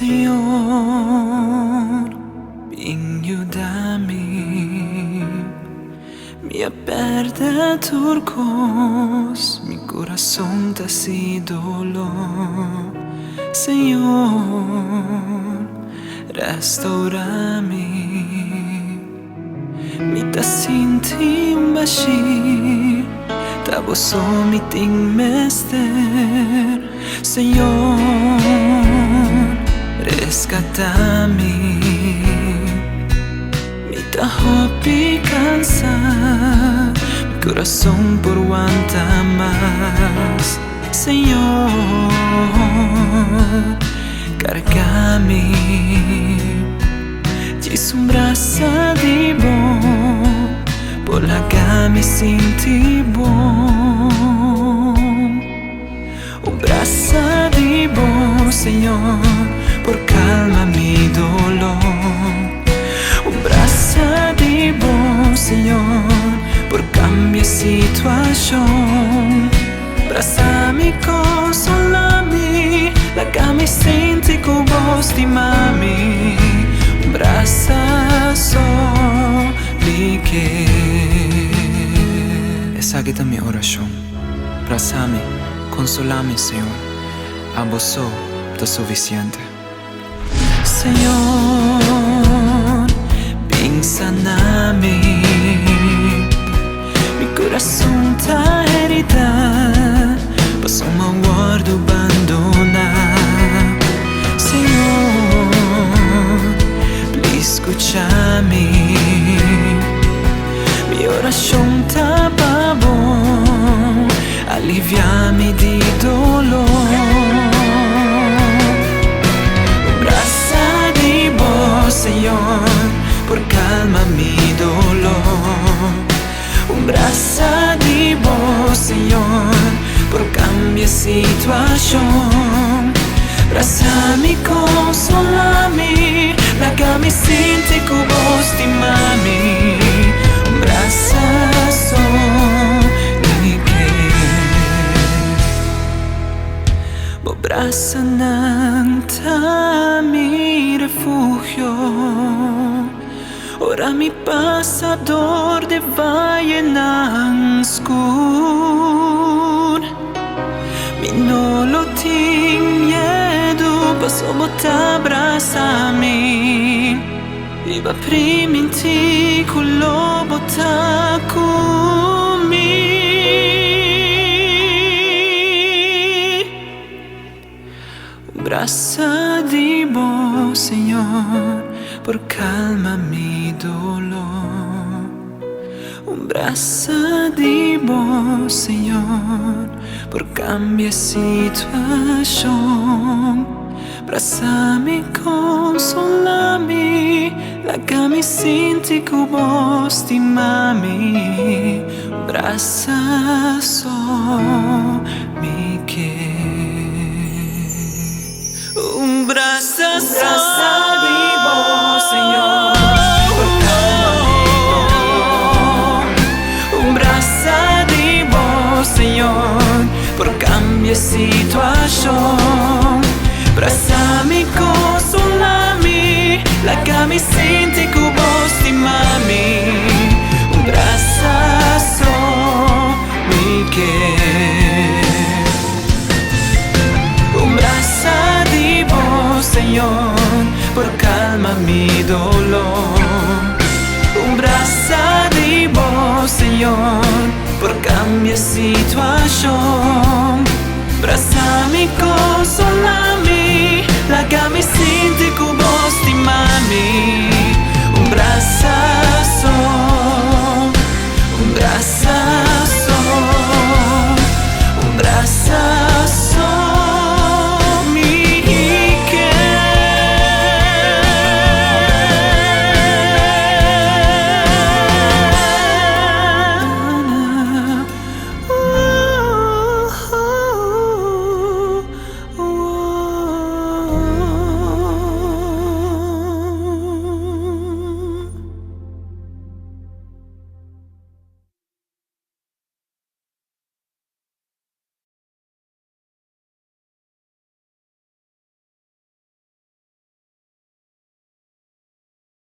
Señor, ayúdame. Minha perda turcos, mi corazón está sin dolor. Señor, restaurame. Mi ta sinti bashi, ta boso mi ting mester. Señor, rescatame. Mi ta hopi cansa, mi corazón por aguanta más. Señor, cargame. Jesús braça de bom, por la me sinti bom. Braça de bom, Senhor, por calma mi dolor. Braça de bom, Senhor, por cambia situação. Braça me consola-me, la me senti com voz de mami. Braça só me quer. Essa aqui é a minha oração. Braça-me, consola-me, Senhor. A você é suficiente. Senhor, pensa na mim. Mi coração tá herido, passou uma guarda abandonar. Senhor, escucha-me. Mi oração tá bom, alivia-me de dolor. Braça de bom, Senhor, por calma mi dolor. Braça de bom, Senhor, por cambia situação. Braça-me, consola-me, la me senti com voz de mami. Braça só me quer. Bo braça não tá mi refugio. Ora mi passador de valle nan skur. Mi no lo ting miedo, passo bota abraça-me. Viva prima in ti, quello bota comigo. Braça de bom, Senhor, por calma mi dolor. Braça de bom, Senhor, por cambia situação. Braça-me, consola-me, la me senti com voz de mami. Braça só me quer. Braça de bom, Senhor, por calma. Braça de bom, Senhor, por cambia situação.